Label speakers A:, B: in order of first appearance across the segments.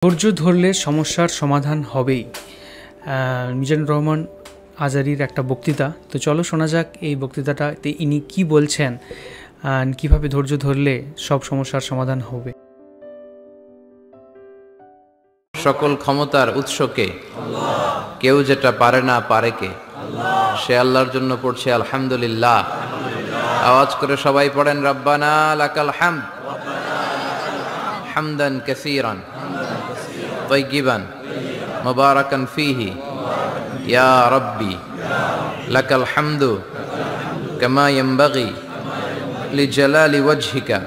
A: ধৈর্য ধরলে সমস্যার সমাধান হবেই। মিজানুর রহমান আজারির একটা বক্তৃতা। তো চলো শোনা যাক এই বক্তৃতাটাতে ইনি কি বলছেন, কিভাবে ধৈর্য ধরলে সব সমস্যার সমাধান হবে।
B: সকল ক্ষমতার উৎসকে কেউ যেটা পারে না পারে কে? সে আল্লাহর জন্য পড়ছে আলহামদুলিল্লাহ। আওয়াজ করে সবাই পড়েন রব্বানা লাকাল হামদ হামদান কাসীরান তাইয়িবান মুবারাকান ফীহি ইয়া রাব্বি লাকাল হামদু কামা ইয়ানবাগি লিজালালি ওয়াজহিকা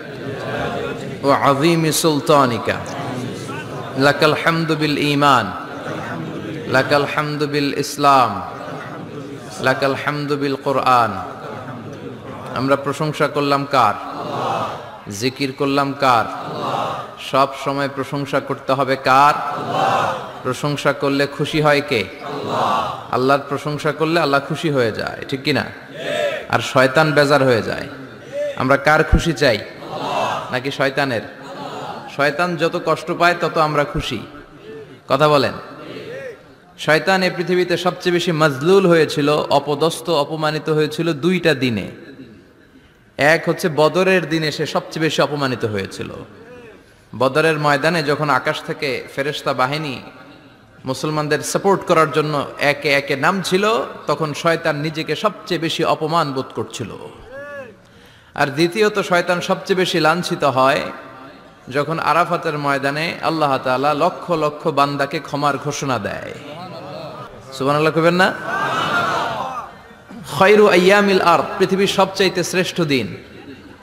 B: ওয়া আযীমি সুলতানিকা। লাকাল হামদু বিল ঈমান, লাকাল হামদু বিল ইসলাম, লাকাল হামদু বিল কুরআন। আমরা প্রশংসা করলাম কার? জিকির করলাম কার? সব সময় প্রশংসা করতে হবে কার? প্রশংসা করলে খুশি হয় কে? আল্লাহর প্রশংসা করলে আল্লাহ খুশি হয়ে যায়, ঠিক কিনা? আর শয়তান বেজার হয়ে যায়। আমরা কার খুশি চাই? নাকি শয়তানের? শয়তান যত কষ্ট পায় তত আমরা খুশি। কথা বলেন। শয়তান এই পৃথিবীতে সবচেয়ে বেশি মাজলুল হয়েছিল, অপদস্থ অপমানিত হয়েছিল দুইটা দিনে। এক হচ্ছে বদরের দিনে সে সবচেয়ে বেশি অপমানিত হয়েছিল। বদরের ময়দানে যখন আকাশ থেকে ফেরেশতা বাহিনী মুসলমানদের সাপোর্ট করার জন্য একে একে নামছিল, তখন শয়তান নিজেকে সবচেয়ে বেশি অপমান বোধ করছিল। আর দ্বিতীয়ত শয়তান সবচেয়ে বেশি লাঞ্ছিত হয় যখন আরাফাতের ময়দানে আল্লাহ তাআলা লক্ষ লক্ষ বান্দাকে ক্ষমার ঘোষণা দেয়। সুবহানাল্লাহ কইবেন না? খায়রু আইয়ামিল আরদ, পৃথিবীর সবচাইতে শ্রেষ্ঠ দিন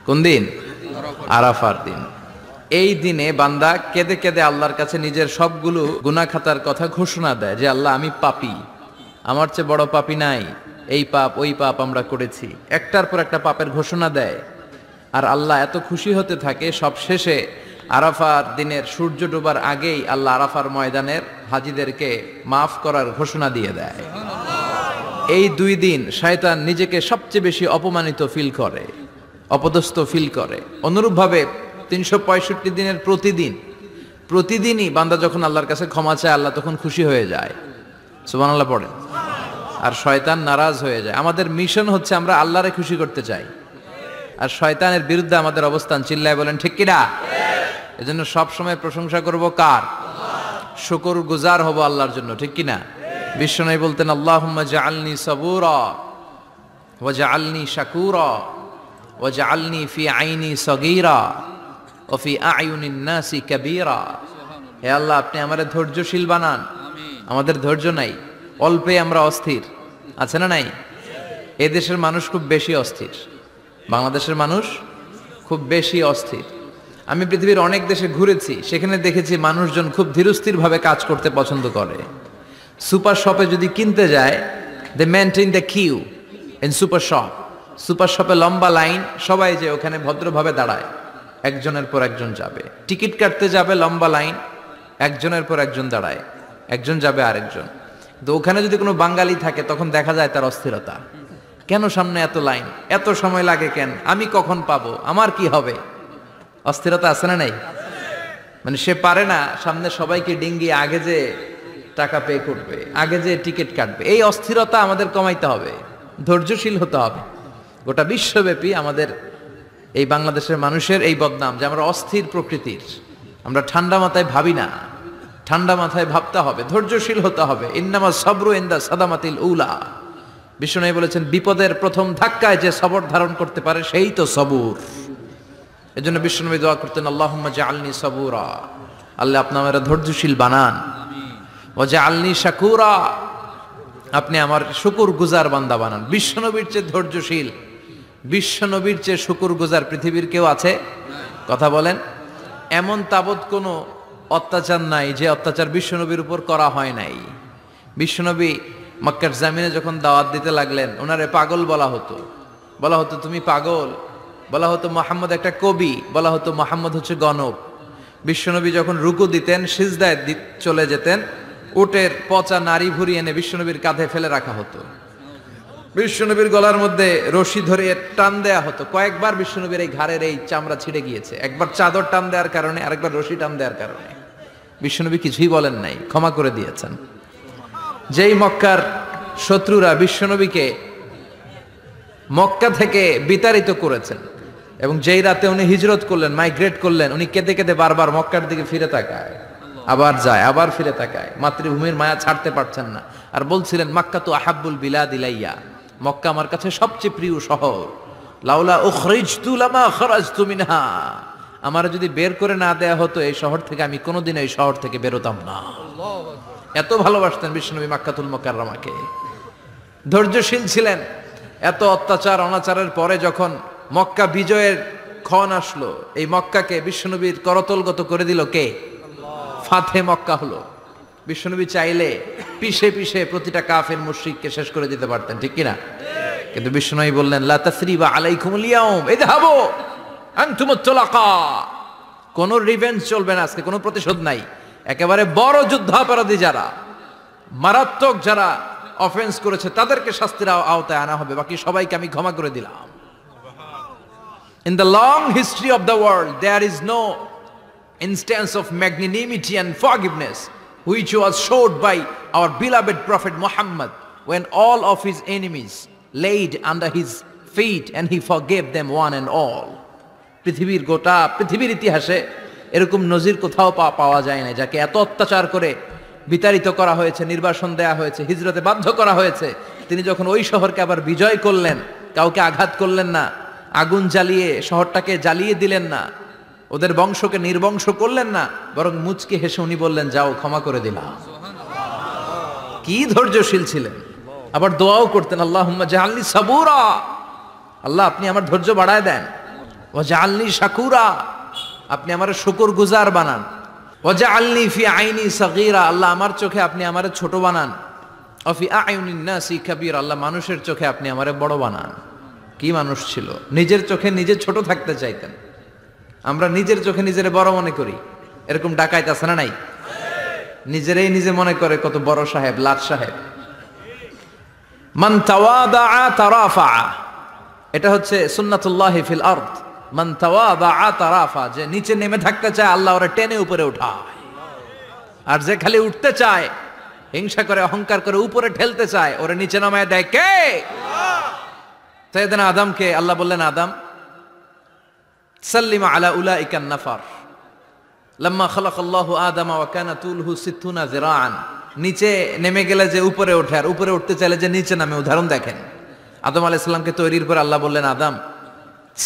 B: কোন দিন? আরাফার দিন। এই দিনে বান্দা কেঁদে কেঁদে আল্লাহর কাছে নিজের সবগুলো গুনাহ খাতার কথা ঘোষণা দেয় যে আল্লাহ আমি পাপী, আমার চেয়ে বড় পাপী নাই, এই পাপ ওই পাপ আমরা করেছি, একটার পর একটা পাপের ঘোষণা দেয়। আর আল্লাহ এত খুশি হতে থাকে, সব শেষে আরাফার দিনের সূর্য ডোবার আগেই আল্লাহ আরাফার ময়দানের হাজীদেরকে মাফ করার ঘোষণা দিয়ে দেয়। এই দুই দিন শয়তান নিজেকে সবচেয়ে বেশি অপমানিত ফিল করে, অপদস্থ ফিল করে। অনুরূপভাবে 365 দিনের প্রতিদিনই বান্দা যখন আল্লাহর কাছে ক্ষমা চায়, আল্লাহ তখন খুশি হয়ে যায়। সুবহানাল্লাহ পড়েন। আর শয়তান নারাজ হয়ে যায়। আমাদের মিশন হচ্ছে আমরা আল্লাহরে খুশি করতে চাই, আর শয়তানের বিরুদ্ধে আমাদের অবস্থান। চিল্লায় বলেন ঠিক কিনা? এজন্য সব সময় প্রশংসা করব কার? শুকর গুজার হব আল্লাহর জন্য, ঠিক কিনা? বিশ্বনবী বলতেন আল্লাহুম্মা জাআলনি সাবুরা ওয়া জাআলনি শাকুরা ওয়া জাআলনি ফি আইনি সগীরা ওয়া ফি আয়ুনিন নাসি কাবীরা। হে আল্লাহ, আপনি আমাদের ধৈর্যশীল বানান। আমাদের ধৈর্য নাই, অল্পে আমরা অস্থির। আছে না নাই? এই দেশের মানুষ খুব বেশি অস্থির, বাংলাদেশের মানুষ খুব বেশি অস্থির। আমি পৃথিবীর অনেক দেশে ঘুরেছি, সেখানে দেখেছি মানুষজন খুব ধীরস্থিরভাবে কাজ করতে পছন্দ করে। সুপার শপে যদি কিনতে যায়, they maintain the queue in super shop. Super শপে লম্বা লাইন, সবাই যে ওখানে ভদ্রভাবে দাঁড়ায়, একজনের পর একজন যাবে। টিকিট কাটতে যাবে, লম্বা লাইন, একজনের পর একজন দাঁড়ায়, একজন যাবে আরেকজন। তো ওখানে যদি কোনো বাঙালি থাকে তখন দেখা যায় তার অস্থিরতা। কেন সামনে এত লাইন, এত সময় লাগে কেন, আমি কখন পাবো, আমার কি হবে? অস্থিরতা আছে না নাই? মানে সে পারে না সামনে সবাইকে ডিঙ্গিয়ে আগে যে টাকা পে করবে, আগে যে টিকিট কাটবে। এই অস্থিরতা আমাদের কমাইতে হবে, ধৈর্যশীল হতে হবে। গোটা বিশ্বব্যাপী আমাদের এই বাংলাদেশের মানুষের এই বদনাম যে আমরা অস্থির প্রকৃতির, আমরা ঠান্ডা মাথায় ভাবি না। ঠান্ডা মাথায় ভাবতে হবে, ধৈর্যশীল হতে হবে। ইন্নামা সাবরু ইনদা সাদামাতিল উলা। বিষ্ণু বলেছেন বিপদের প্রথম ধাক্কায় যে সবর ধারণ করতে পারে সেই তো সবুর। এজন্য বিষ্ণু দোয়া করতেন আল্লাহুম্মা জাআলনি সাবুরা, আল্লাহ আপনি আমাকে ধৈর্যশীল বানান। ওয়া জাআলনি শাকুরা, আপনি আমার শুকর গুজার বান্দা বানান। বিশ্বনবীর চেয়ে ধৈর্যশীল, বিশ্বনবীর চেয়ে শুকর গুজার পৃথিবীর কেউ আছে? কথা বলেন। এমন তাবৎ কোনো অত্যাচার নাই যে অত্যাচার বিশ্বনবীর উপর করা হয় নাই। বিশ্বনবী মক্কার জামিনে যখন দাওয়াত দিতে লাগলেন, ওনারে পাগল বলা হতো, বলা হতো তুমি পাগল, বলা হতো মুহাম্মদ একটা কবি, বলা হতো মুহাম্মদ হচ্ছে গণক। বিশ্বনবী যখন রুকু দিতেন, সিজদায় চলে যেতেন, উটের পচা নারী ভুরি এনে বিশ্বনবীর কাঁধে ফেলে রাখা হতো। বিশ্বনবীর গলার মধ্যে রশি ধরে টান দেয়া হতো। কয়েকবার বিশ্বনবীর এই ঘাড়ের এই চামড়া ছিঁড়ে গিয়েছে, একবার চাদর টান দেওয়ার কারণে, আরেকবার রশি টান দেওয়ার কারণে। বিশ্বনবী কিছুই বলেন নাই, ক্ষমা করে দিয়েছেন। যেই মক্কার শত্রুরা বিশ্বনবীকে মক্কা থেকে বিতাড়িত করেছেন এবং যেই রাতে উনি হিজরত করলেন, মাইগ্রেট করলেন, উনি কেঁদে কেঁদে বারবার মক্কার দিকে ফিরে তাকায়, আবার যায়, আবার ফিরে তাকায়, মাতৃভূমির মায়া ছাড়তে পারছেন না। আর বলছিলেন মাক্কা তো আহাব্বুল বিলাদ ইলাইয়া, মক্কা আমার কাছে সবচেয়ে প্রিয় শহর। লাউলা উখরিজতু লামা খরাজতু মিনহা, আমার যদি বের করে না দেয়া হতো এই শহর থেকে, আমি কোনোদিন এই শহর থেকে বেরোতাম না। এত ভালোবাসতেন বিশ্বনবী মাক্কাতুল মুকাররমাকে, ধৈর্যশীল ছিলেন। এত অত্যাচার অনাচারের পরে যখন মক্কা বিজয়ের ক্ষণ আসলো, এই মক্কাকে বিশ্বনবীর করতলগত করে দিল কে? ফাতে মক্কা হলো। বিশ্বনবী চাইলে পিষে পিষে প্রতিটা কাফের মুশরিককে শেষ করে দিতে পারতেন, ঠিক কিনা? কিন্তু বিশ্বনবী বললেন লা তাসরিবা আলাইকুমুল ইয়াউম ইযহাবু আনতুমুত তুলাকা, কোনো রিভেঞ্জ চলবে না আজকে, কোনো প্রতিশোধ নাই। একেবারে বড় যুদ্ধাপরাধী যারা, মারাত্মক যারা অফেন্স করেছে তাদেরকে শাস্তির আওতায় আনা হবে, বাকি সবাইকে আমি ক্ষমা করে দিলাম। In the long history of the world there is no instance of magnanimity and forgiveness which was showed by our beloved prophet Muhammad when all of his enemies laid under his feet and he forgave them one and all. পৃথিবীর গোটা পৃথিবীর ইতিহাসে এরকম নজির কোথাও পাওয়া যায় না, যাকে এত অত্যাচার করে বিতাড়িত করা হয়েছে, নির্বাসন দেয়া হয়েছে, হিজরতে বাধ্য করা হয়েছে। তিনি যখন ওই শহরকে আবার বিজয় করলেন, কাউকে আঘাত করলেন না, আগুন জ্বালিয়ে শহরটাকে জ্বালিয়ে দিলেন না, ওদের বংশকে নির্বংশ করলেন না, বরং মুচকি হেসে উনি বললেন যাও ক্ষমা করে দিলাম। কি ধৈর্যশীল ছিলেন। আবার দোয়াও করতেন আল্লাহুম্মা জাআলনি সাবুরা, আল্লাহ আপনি আমার ধৈর্য বাড়ায় দেন। ওয়া জাআলনি শাকুরা, আপনি আমার শুকর গুজার বানান। ওয়া জাআলনি ফি আইনি সাগীরা, আল্লাহ আমার চোখে আপনি আমারে ছোট বানান। ওয়া ফি আয়ুনিন নাসি কাবীরা, আল্লাহ মানুষের চোখে আপনি আমারে বড় বানান। কি মানুষ ছিল, নিজের চোখে নিজে ছোট থাকতে চাইতেন। আমরা নিজের চোখে নিজের বড় মনে করি, এরকম ডাকাইত আছে না নাই? নিজেরাই নিজে মনে করে কত বড় সাহেব, লাট সাহেব। মান তাওয়াদা তারাফা, এটা হচ্ছে সুন্নাতুল্লাহি ফিল আরদ। মান তাওয়াদা তারাফা, যে নিচে নেমে থাকতে চায় আল্লাহ ওরা টেনে উপরে উঠায়, আর যে খালি উঠতে চায়, হিংসা করে অহংকার করে উপরে ঠেলতে চায়, ওরা নিচে নামায় দেয় কে? সাইয়েদনা আদমকে আল্লাহ বললেন আদম সাল্লিমা আলা উলাইকান নাফার লাম্মা খালাকাল্লাহু আদামা ওয়া কানা তুলহু 60 যিরাআন। নিচে নেমে গেলে যে উপরে ওঠে, আর উপরে উঠতে চাইলে যে নিচে নামে, উদাহরণ দেখেন। আদম আলাইহিস সালামকে তৈরির পর আল্লাহ বললেন আদম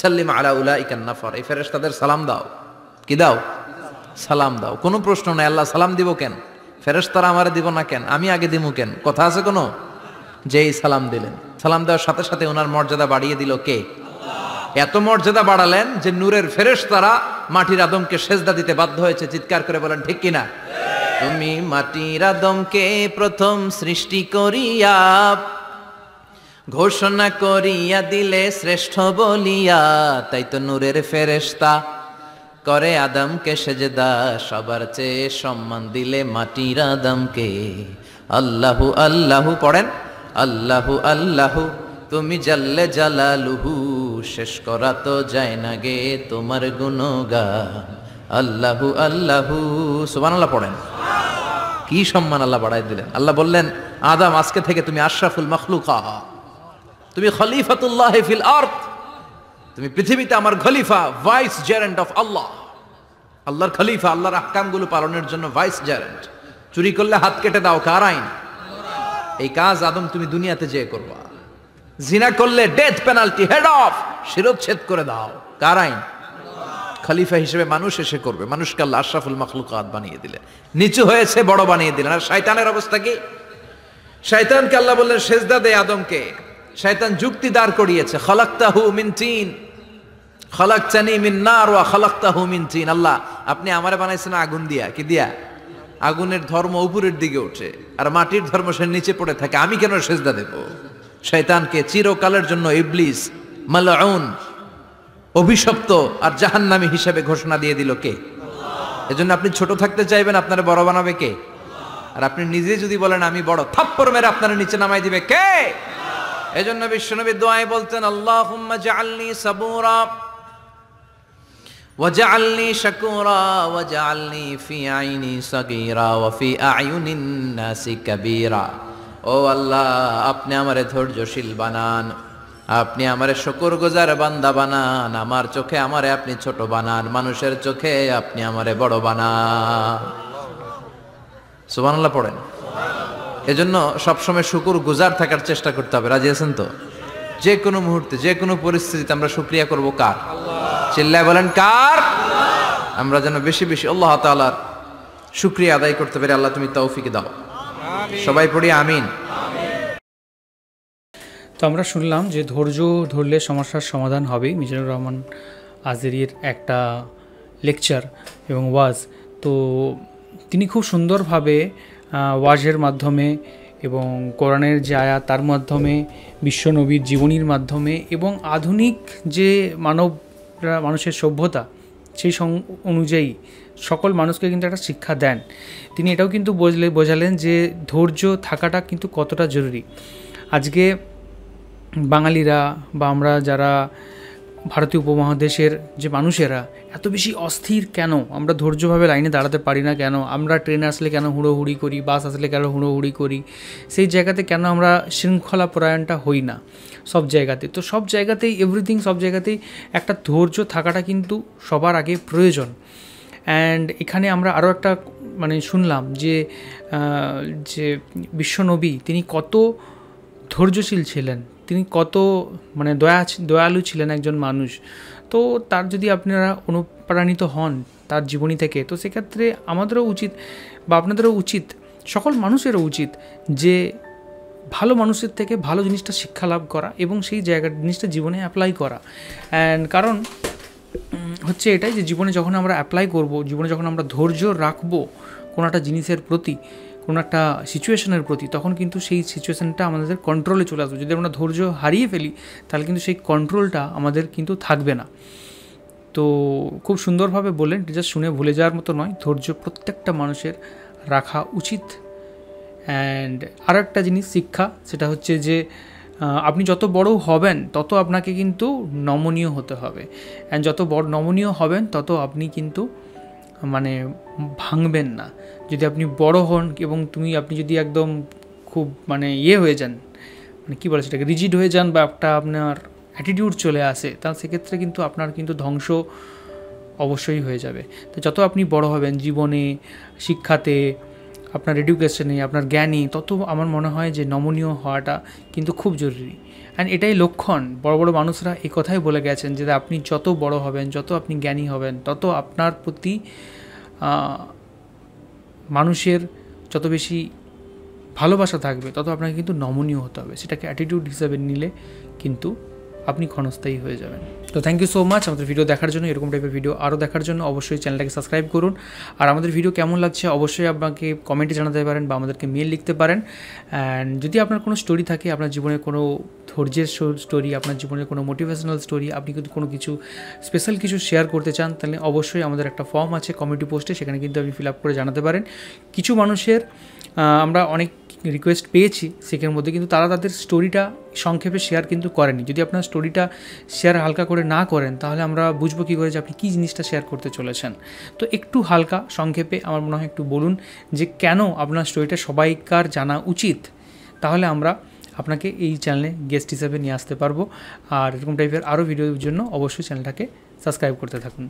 B: সাল্লিমা আলা উলাইকান নাফার, এই ফেরেশতাদের সালাম দাও। কি দাও? সালাম দাও। কোনো প্রশ্ন নাই, আল্লাহ সালাম দিব কেন? ফেরেশতারা আমারে দিব না কেন? আমি আগে দিমু কেন? কথা আছে কোনো? যেই সালাম দিলেন, সালাম দেওয়ার সাথে সাথে ওনার মর্যাদা বাড়িয়ে দিল কে? এত মর্যাদা বাড়ালেন যে নূরের ফেরেশতারা মাটির আদমকে সেজদা দিতে বাধ্য হয়েছে। চিৎকার করে বলেন ঠিক কিনা? তুমি মাটির আদমকে প্রথম সৃষ্টি করিয়া ঘোষণা করিয়া দিলে শ্রেষ্ঠ বলিয়া, তাই তো নূরের ফেরেশতা করে আদমকে সেজদা, সবার চেয়ে সম্মান দিলে মাটির আদমকে। আল্লাহু আল্লাহু পড়েন, আল্লাহু আল্লাহু তুমি জাল্লে জালালুহু, শেষ করা তো যায় না গে তোমার গুণগান। আল্লাহু আল্লাহু, সুবহানাল্লাহ পড়েন। কি সম্মান আল্লাহ বাড়াই দিলেন। আল্লাহ বললেন আদম আজকে থেকে তুমি আশরাফুল মাখলুকা, তুমি খলিফাতুল্লাহ ফিল আরদ, তুমি পৃথিবীতে আমার খলিফা, ভাইস জেরেন্ট অফ আল্লাহ। আল্লাহর খলিফা, আল্লাহর আহকামগুলো পালনের জন্য ভাইস জেরেন্ট। চুরি করলে হাত কেটে দাও, কার আইন? এই কাজ আদম তুমি দুনিয়াতে যেয়ে করবা। জিনা করলে ডেথ পেনাল্টি, হেড অফ, শিরচ্ছেদ করে দাও, কার আইন? খলিফা হিসেবে মানুষ এসে করবে। মানুষকে আল্লাহ আশরাফুল মাখলুকাত বানিয়ে দিলেন, নিচু হয়েছে বড় বানিয়ে দিলেন। আর শয়তানের অবস্থা কি? শয়তানকে আল্লাহ বললেন সেজদা দে আদমকে। শয়তান যুক্তি দাঁড় করিয়েছে, খালাকতাহু মিন তিন খালাকতানি মিন নার ওয়া খালাকতাহু মিন তিন। আল্লাহ আপনি আমারে বানাইছেন আগুন দিয়া। কি দিয়া? আগুনের ধর্ম উপরের দিকে ওঠে আর মাটির ধর্ম সে নিচে পড়ে থাকে, আমি কেন সেজদা দেব? শয়তানকে চিরকালের জন্য ইবলিস মালউন, অভিশপ্ত আর জাহান্নামী হিসেবে ঘোষণা দিয়ে দিল কে? এজন্য আপনি ছোট থাকতে চাইবেন, আপনারা বড় বানাবে কে? আর আপনি নিজে যদি বলেন আমি বড়, থাপ্পড় মেরে আপনারা নিচে নামাই দিবে কে? এজন্য বিশ্বনবী দোয়ায় বলতেন আল্লাহুম্মা জাআলনি সাবুরা ওয়াজআলনি শাকুরা ওয়াজআলনি ফি আইনি সাগীরা ওয়া ফি আয়ুনিন নাসি কাবীরা। ও আল্লাহ, আপনি আমারে ধৈর্যশীল বানান, আপনি আমারে শুকরগুজার বান্দা বানান, আমার চোখে আমারে আপনি ছোট বানান, মানুষের চোখে আপনি আমারে বড় বানান। সুবহানাল্লাহ পড়েন। এজন্য সবসময় শুকরগুজার থাকার চেষ্টা করতে হবে। রাজি আছেন তো? যে কোনো মুহূর্তে, যে কোনো পরিস্থিতিতে আমরা শুকরিয়া করব কার? চিল্লায় বলেন কার? আমরা যেন বেশি বেশি আল্লাহ তাআলার শুকরিয়া আদায় করতে পারি। আল্লাহ তুমি তৌফিক দাও। সবাই পড়ি আমিন।
A: তো আমরা শুনলাম যে ধৈর্য ধরলে সমস্যার সমাধান হবে, মিজানুর রহমান আজেরির একটা লেকচার এবং ওয়াজ। তো তিনি খুব সুন্দরভাবে ওয়াজের মাধ্যমে এবং কোরআনের যে আয়াত তার মাধ্যমে, বিশ্বনবীর জীবনীর মাধ্যমে এবং আধুনিক যে মানুষের সভ্যতা সেই অনুযায়ী সকল মানুষকে কিন্তু একটা শিক্ষা দেন। তিনি এটাও কিন্তু বোঝালেন যে ধৈর্য থাকাটা কিন্তু কতটা জরুরি। আজকে বাঙালিরা বা আমরা যারা ভারতীয় উপমহাদেশের যে মানুষেরা এত বেশি অস্থির কেন? আমরা ধৈর্যভাবে লাইনে দাঁড়াতে পারি না কেন? আমরা ট্রেন আসলে কেন হুড়োহুড়ি করি, বাস আসলে কেন হুড়োহুড়ি করি? সেই জায়গাতে কেন আমরা শৃঙ্খলা পরায়ণটা হই না সব জায়গাতে? তো সব জায়গাতেই এভরিথিং, সব জায়গাতেই একটা ধৈর্য থাকাটা কিন্তু সবার আগে প্রয়োজন। অ্যান্ড এখানে আমরা আরও একটা শুনলাম যে বিশ্বনবী তিনি কত ধৈর্যশীল ছিলেন, তিনি কত দয়ালু ছিলেন একজন মানুষ। তো তার যদি আপনারা অনুপ্রাণিত হন তার জীবনী থেকে, তো সেক্ষেত্রে আমাদেরও উচিত বা আপনাদেরও উচিত, সকল মানুষেরও উচিত যে ভালো মানুষের থেকে ভালো জিনিসটা শিক্ষা লাভ করা এবং সেই জিনিসটা জীবনে অ্যাপ্লাই করা। অ্যান্ড কারণ হচ্ছে এটাই যে জীবনে যখন আমরা অ্যাপ্লাই করব, জীবনে যখন আমরা ধৈর্য রাখবো কোনো একটা জিনিসের প্রতি, কোনো একটা সিচুয়েশনের প্রতি, তখন কিন্তু সেই সিচুয়েশানটা আমাদের কন্ট্রোলে চলে আসবে। যদি আমরা ধৈর্য হারিয়ে ফেলি তাহলে কিন্তু সেই কন্ট্রোলটা আমাদের কিন্তু থাকবে না। তো খুব সুন্দরভাবে বললেন, এটা জাস্ট শুনে ভুলে যাওয়ার মতো নয়, ধৈর্য প্রত্যেকটা মানুষের রাখা উচিত। অ্যান্ড আর একটা জিনিস শিক্ষা, সেটা হচ্ছে যে আপনি যত বড় হবেন তত আপনাকে কিন্তু নমনীয় হতে হবে। অ্যান্ড যত বড় নমনীয় হবেন তত আপনি কিন্তু ভাঙবেন না। যদি আপনি বড় হন এবং আপনি যদি একদম খুব হয়ে যান, কী বলে সেটাকে, রিজিড হয়ে যান বা একটা আপনার অ্যাটিটিউড চলে আসে, তা সেক্ষেত্রে কিন্তু আপনার কিন্তু ধ্বংস অবশ্যই হয়ে যাবে। তো যত আপনি বড় হবেন জীবনে, শিক্ষাতে, আপনার এডুকেশনে, আপনার জ্ঞানে, তত আমার মনে হয় যে নমনীয় হওয়াটা কিন্তু খুব জরুরি। অ্যান্ড এটাই লক্ষণ। বড় বড় মানুষরা এই কথাই বলে গেছেন যে আপনি যত বড় হবেন, যত আপনি জ্ঞানী হবেন, তত আপনার প্রতি মানুষের যত বেশি ভালোবাসা থাকবে, তত আপনাকে কিন্তু নমনীয় হতে হবে। সেটাকে অ্যাটিটিউড হিসাবে নিলে কিন্তু আপনি ক্ষণস্থায়ী হয়ে যাবেন। তো থ্যাংক ইউ সো মাচ আমাদের ভিডিও দেখার জন্য। এরকম টাইপের ভিডিও আরও দেখার জন্য অবশ্যই চ্যানেলটাকে সাবস্ক্রাইব করুন। আর আমাদের ভিডিও কেমন লাগছে অবশ্যই আপনাকে কমেন্টে জানাতে পারেন বা আমাদেরকে মেল লিখতে পারেন। অ্যান্ড যদি আপনার কোনো স্টোরি থাকে, আপনার জীবনে কোনো ধৈর্যের স্টোরি, আপনার জীবনের কোনো মোটিভেশনাল স্টোরি, আপনি যদি কোনো কিছু স্পেশাল কিছু শেয়ার করতে চান, তাহলে অবশ্যই আমাদের একটা ফর্ম আছে কমিউনিটি পোস্টে, সেখানে কিন্তু আপনি ফিল আপ করে জানাতে পারেন। কিছু মানুষের আমরা অনেক রিকোয়েস্ট পেয়েছি সেখানের মধ্যে, কিন্তু তারা তাদের স্টোরিটা সংক্ষেপে শেয়ার কিন্তু করেনি। যদি আপনার স্টোরিটা শেয়ার হালকা করে না করেন তাহলে আমরা বুঝবো কী করে যে আপনি কী জিনিসটা শেয়ার করতে চলেছেন। তো একটু হালকা সংক্ষেপে আমার মনে হয় একটু বলুন যে কেন আপনার স্টোরিটা সবাইকার জানা উচিত, তাহলে আমরা আপনাকে এই চ্যানেলে গেস্ট হিসেবে নিয়ে আসতে পারবো। আর এরকম টাইপের আরও ভিডিওর জন্য অবশ্যই চ্যানেলটাকে সাবস্ক্রাইব করতে থাকুন।